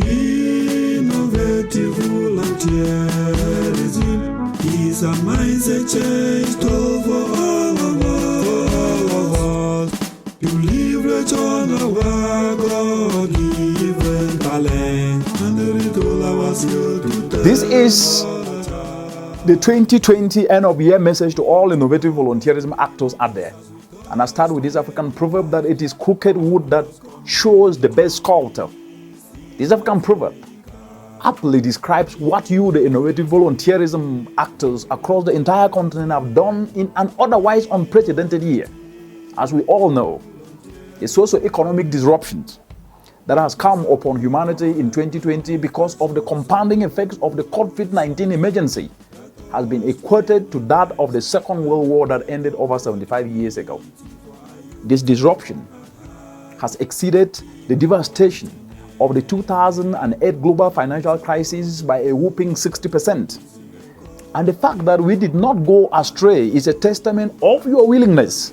Innovative volunteerism is a mindset change for all of us. You leverage on our God-given talent and it all ours here to tell. This is the 2020 end of year message to all innovative volunteerism actors out there. And I start with this African proverb that it is crooked wood that shows the best sculptor. This African proverb aptly describes what you, the innovative volunteerism actors across the entire continent, have done in an otherwise unprecedented year. As we all know, the socio-economic disruptions that has come upon humanity in 2020 because of the compounding effects of the COVID-19 emergency has been equated to that of the Second World War that ended over 75 years ago. This disruption has exceeded the devastation of the 2008 global financial crisis by a whopping 60%. And the fact that we did not go astray is a testament of your willingness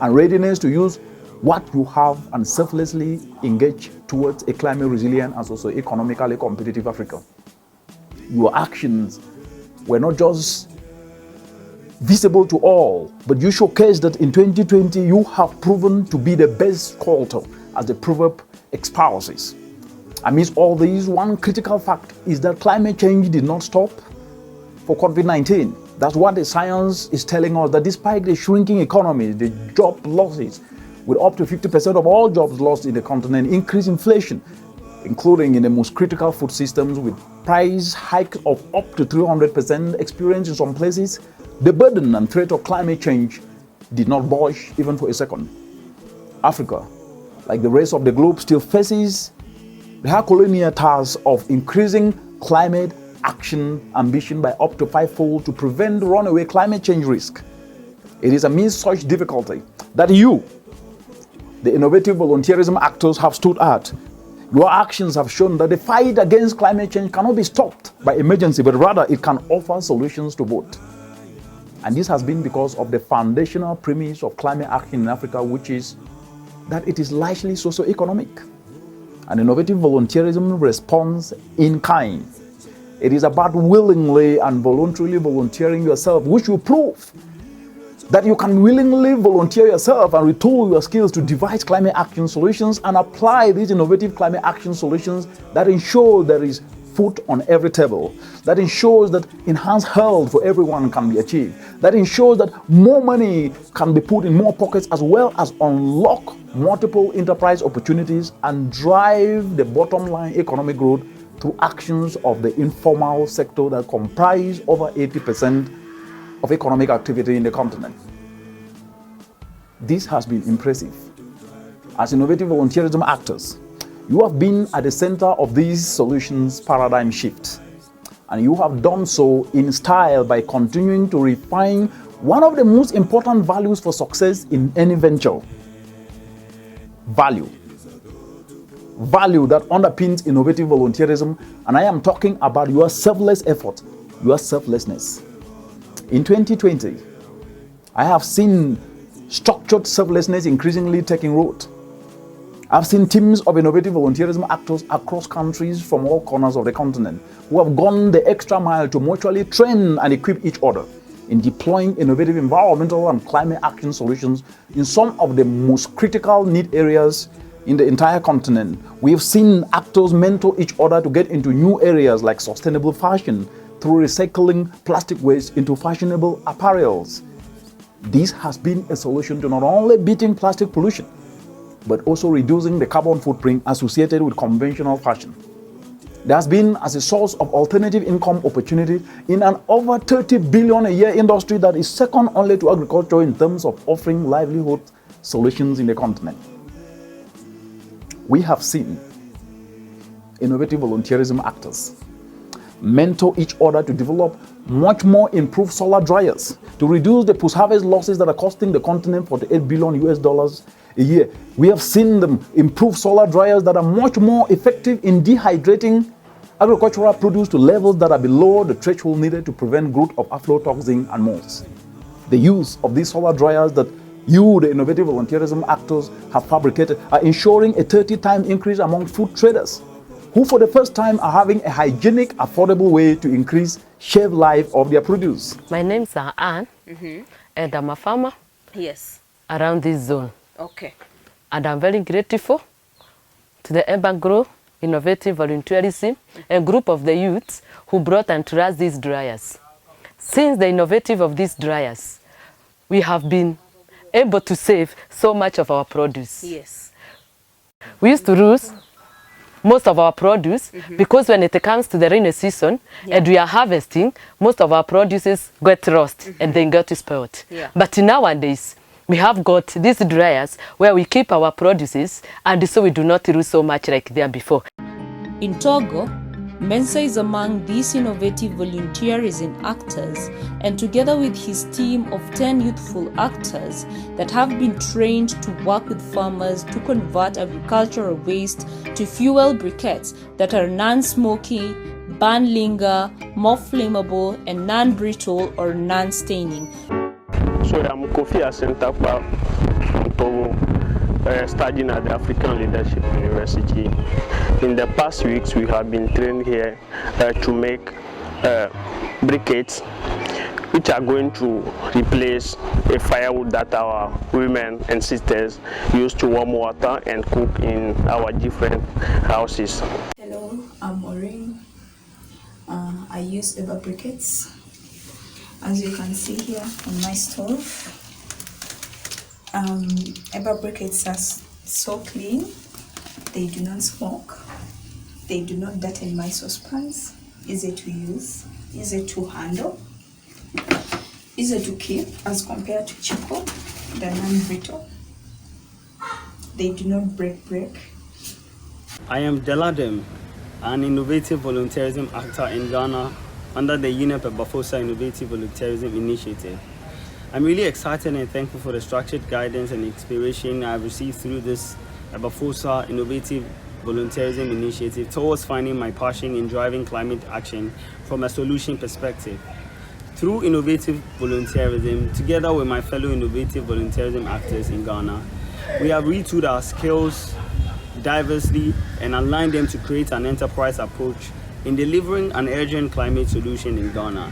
and readiness to use what you have and selflessly engage towards a climate resilient and also economically competitive Africa. Your actions were not just visible to all, but you showcased that in 2020 you have proven to be the best sculptor, as the proverb espouses. Amidst all these, one critical fact is that climate change did not stop for COVID-19. That's what the science is telling us, that despite the shrinking economy, the job losses, with up to 50% of all jobs lost in the continent, increased inflation, including in the most critical food systems, with price hikes of up to 300% experienced in some places, the burden and threat of climate change did not budge even for a second. Africa, like the rest of the globe, still faces the Herculean task of increasing climate action ambition by up to fivefold to prevent runaway climate change risk. It is amidst such difficulty that you, the innovative volunteerism actors, have stood out. Your actions have shown that the fight against climate change cannot be stopped by emergency, but rather it can offer solutions to both. And this has been because of the foundational premise of climate action in Africa, which is that it is largely socio-economic. An innovative volunteerism responds in kind. It is about willingly and voluntarily volunteering yourself, which will prove that you can willingly volunteer yourself and retool your skills to devise climate action solutions and apply these innovative climate action solutions that ensure there is food on every table, that ensures that enhanced health for everyone can be achieved, that ensures that more money can be put in more pockets, as well as unlock multiple enterprise opportunities and drive the bottom line economic growth through actions of the informal sector that comprise over 80% of economic activity in the continent. This has been impressive. As innovative volunteerism actors, you have been at the center of these solutions paradigm shift, and you have done so in style by continuing to refine one of the most important values for success in any venture. Value that underpins innovative volunteerism, and I am talking about your selfless effort, your selflessness. In 2020, I have seen structured selflessness increasingly taking root. I've seen teams of innovative volunteerism actors across countries from all corners of the continent who have gone the extra mile to mutually train and equip each other in deploying innovative environmental and climate action solutions in some of the most critical need areas in the entire continent. We have seen actors mentor each other to get into new areas like sustainable fashion through recycling plastic waste into fashionable apparels. This has been a solution to not only beating plastic pollution, but also reducing the carbon footprint associated with conventional fashion. There has been as a source of alternative income opportunity in an over 30 billion a year industry that is second only to agriculture in terms of offering livelihood solutions in the continent. We have seen innovative volunteerism actors mentor each other to develop much more improved solar dryers to reduce the post-harvest losses that are costing the continent $48 billion a year. We have seen them improve solar dryers that are much more effective in dehydrating agricultural produce to levels that are below the threshold needed to prevent growth of aflatoxin and moss. The use of these solar dryers that you, the innovative volunteerism actors, have fabricated are ensuring a 30-time increase among food traders who for the first time are having a hygienic, affordable way to increase shelf life of their produce. My name is Anne, and I'm a farmer around this zone. Okay. And I'm very grateful to the Urban Grow Innovative Volunteerism, a group of the youths who brought and to us these dryers. Since the innovative of these dryers, we have been able to save so much of our produce. Yes. We used to lose most of our produce because when it comes to the rainy season and we are harvesting, most of our produces get lost and then get spoiled. Yeah. But nowadays, we have got these dryers where we keep our produces, and so we do not lose so much like there before. In Togo, Mensa is among these innovative volunteerism actors, and together with his team of 10 youthful actors that have been trained to work with farmers to convert agricultural waste to fuel briquettes that are non-smoky, burn linger, more flammable, and non-brittle or non-staining. So I'm Kofi Asentapa from Togo, studying at the African Leadership University. In the past weeks, we have been trained here to make briquettes, which are going to replace a firewood that our women and sisters use to warm water and cook in our different houses. Hello, I'm Maureen. I use Eba briquettes. As you can see here on my stove, Eba briquettes are so clean. They do not smoke. They do not dirty my saucepans. Easy to use, easy to handle, easy to keep as compared to Chico, the non-brittle. They do not break. I am Deladem, an innovative volunteerism actor in Ghana under the UNEP Bafosa Innovative Volunteerism Initiative. I'm really excited and thankful for the structured guidance and inspiration I've received through this Bafosa Innovative Volunteerism Initiative towards finding my passion in driving climate action from a solution perspective. Through innovative volunteerism, together with my fellow innovative volunteerism actors in Ghana, we have retooled our skills diversely and aligned them to create an enterprise approach in delivering an urgent climate solution in Ghana.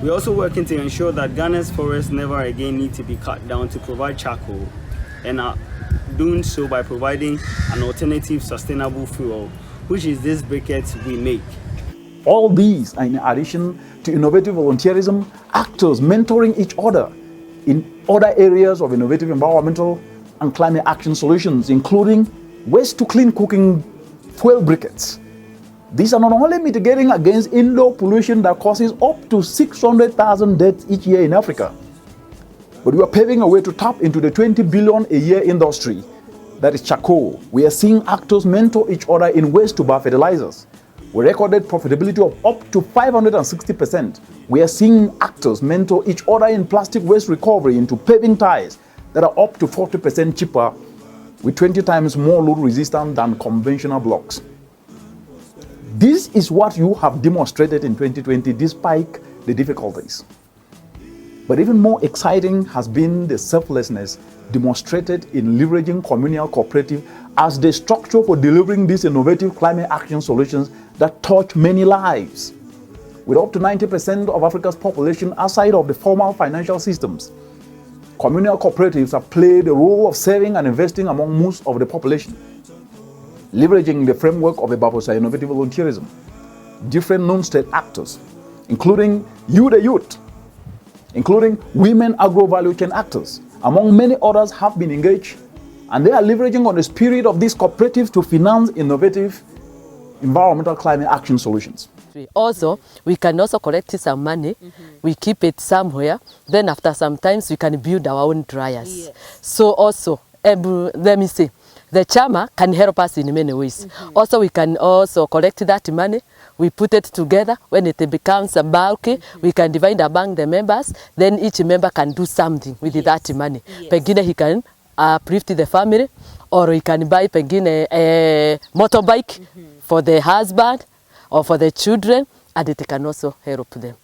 We're also working to ensure that Ghana's forests never again need to be cut down to provide charcoal, and are doing so by providing an alternative sustainable fuel, which is this briquettes we make. All these are in addition to innovative volunteerism, actors mentoring each other in other areas of innovative environmental and climate action solutions, including waste to clean cooking fuel briquettes. These are not only mitigating against indoor pollution that causes up to 600,000 deaths each year in Africa, but we are paving a way to tap into the 20 billion a year industry that is charcoal. We are seeing actors mentor each other in waste to biofertilizers. We recorded profitability of up to 560%. We are seeing actors mentor each other in plastic waste recovery into paving tires that are up to 40% cheaper with 20 times more load resistant than conventional blocks. This is what you have demonstrated in 2020 despite the difficulties. But even more exciting has been the selflessness demonstrated in leveraging communal cooperative as the structure for delivering these innovative climate action solutions that touch many lives. With up to 90% of Africa's population outside of the formal financial systems, communal cooperatives have played the role of saving and investing among most of the population. Leveraging the framework of the Bafosa Innovative Volunteerism, different non-state actors, including you the youth, including women agro-value chain actors, among many others, have been engaged, and they are leveraging on the spirit of these cooperatives to finance innovative environmental climate action solutions. Also, we can also collect some money, we keep it somewhere, then after some times we can build our own dryers. Yes. So also, let me say, the Chama can help us in many ways. Also, we can also collect that money, we put it together. When it becomes bulky, we can divide among the members, then each member can do something with that money. Yes. Pengine he can uplift the family, or he can buy pengine a motorbike for the husband or for the children, and it can also help them.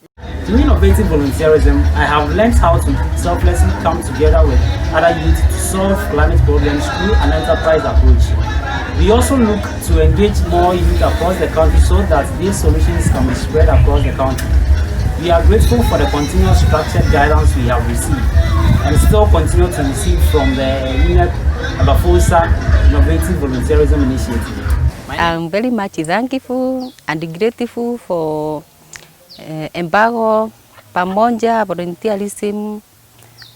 Through innovative volunteerism, I have learned how to selflessly come together with other youth to solve climate problems through an enterprise approach. We also look to engage more youth across the country so that these solutions can be spread across the country. We are grateful for the continuous structured guidance we have received and still continue to receive from the UNEP Abafosa Innovative Volunteerism Initiative. I'm very much thankful and grateful for Embargo Pamoja Volunteerism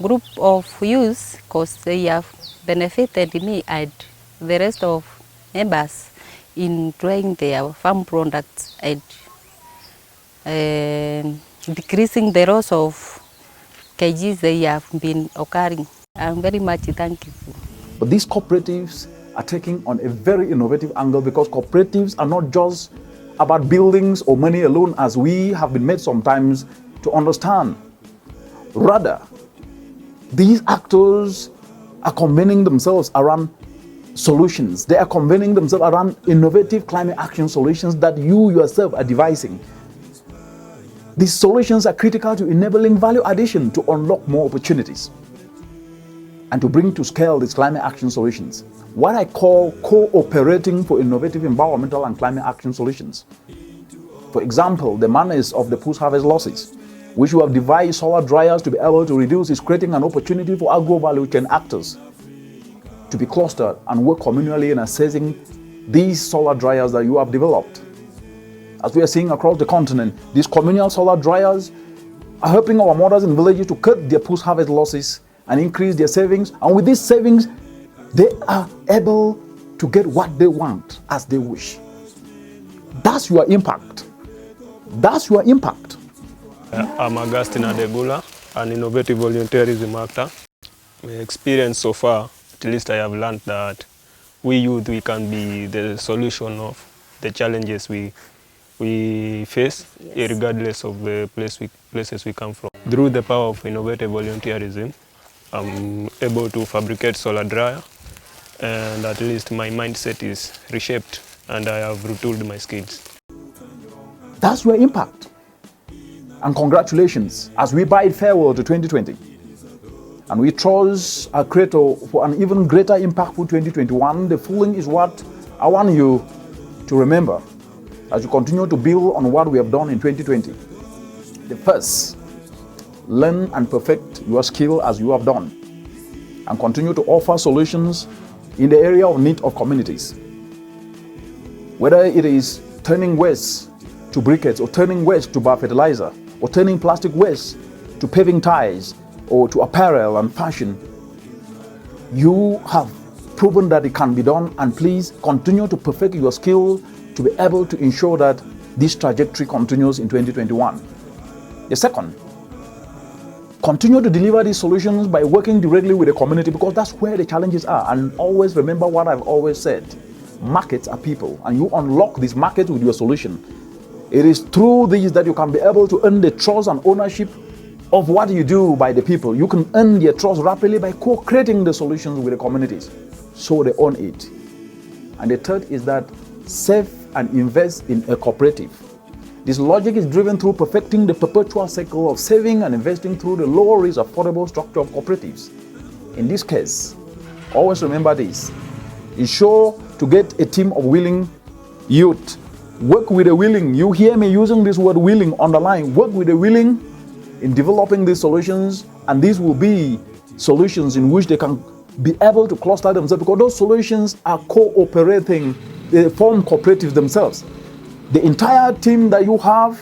group of youth because they have benefited me and the rest of members in trying their farm products and decreasing the loss of kgs they have been occurring. I'm very much thankful. But these cooperatives are taking on a very innovative angle because cooperatives are not just about buildings or money alone as we have been made sometimes to understand. Rather, these actors are convening themselves around solutions. They are convening themselves around innovative climate action solutions that you yourself are devising. These solutions are critical to enabling value addition to unlock more opportunities and to bring to scale these climate action solutions. What I call cooperating for innovative environmental and climate action solutions. For example, the management of the post-harvest losses, which we have devised solar dryers to be able to reduce, is creating an opportunity for agro-value chain actors to be clustered and work communally in assessing these solar dryers that you have developed. As we are seeing across the continent, these communal solar dryers are helping our mothers in villages to cut their post-harvest losses and increase their savings. And with these savings, they are able to get what they want as they wish. That's your impact. That's your impact. I'm Augustine Adegula, an innovative volunteerism actor. My experience so far, at least I have learned that we youth, we can be the solution of the challenges we face, yes, regardless of the places we come from. Through the power of innovative volunteerism, I'm able to fabricate solar dryer, and at least my mindset is reshaped and I have retooled my skills. That's your impact. And congratulations as we bid farewell to 2020. And we trust our Creator for an even greater impactful 2021. The following is what I want you to remember as you continue to build on what we have done in 2020. The first, learn and perfect your skill as you have done, and continue to offer solutions in the area of need of communities. Whether it is turning waste to briquettes, or turning waste to biofertilizer, or turning plastic waste to paving ties, or to apparel and fashion, you have proven that it can be done, and please continue to perfect your skill to be able to ensure that this trajectory continues in 2021. The second, continue to deliver these solutions by working directly with the community, because that's where the challenges are. And always remember what I've always said, markets are people, and you unlock this market with your solution. It is through these that you can be able to earn the trust and ownership of what you do by the people. You can earn their trust rapidly by co-creating the solutions with the communities, so they own it. And the third is that save and invest in a cooperative. This logic is driven through perfecting the perpetual cycle of saving and investing through the lower risk affordable structure of cooperatives. In this case, always remember this. Ensure to get a team of willing youth. Work with the willing. You hear me using this word willing, underline. Work with the willing in developing these solutions, and these will be solutions in which they can be able to cluster themselves, because those solutions are cooperating. They form cooperatives themselves. The entire team that you have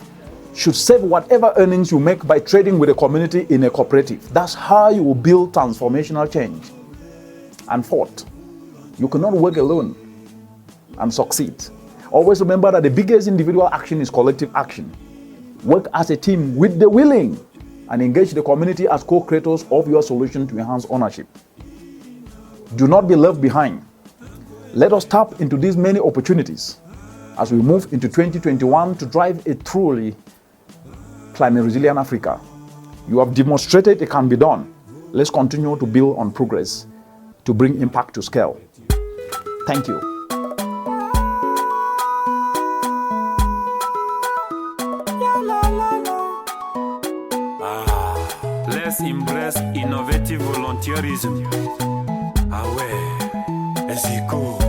should save whatever earnings you make by trading with the community in a cooperative. That's how you will build transformational change. And fourth, you cannot work alone and succeed. Always remember that the biggest individual action is collective action. Work as a team with the willing and engage the community as co-creators of your solution to enhance ownership. Do not be left behind. Let us tap into these many opportunities as we move into 2021 to drive a truly climate resilient Africa. You have demonstrated it can be done. Let's continue to build on progress to bring impact to scale. Thank you. Let's embrace innovative volunteerism. Ah ouais, Eziko.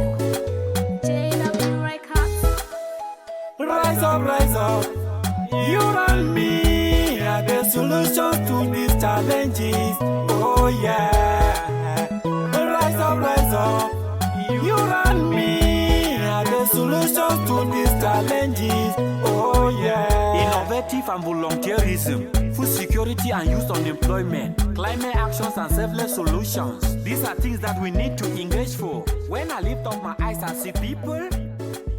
rise up. You and me are the solutions to these challenges. Oh yeah. Rise up. You and me are the solutions to these challenges. Oh yeah. Innovative and volunteerism, food security and youth unemployment, climate actions and selfless solutions. These are things that we need to engage for. When I lift up my eyes, I see people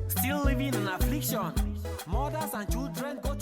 still living in affliction. Mothers and children go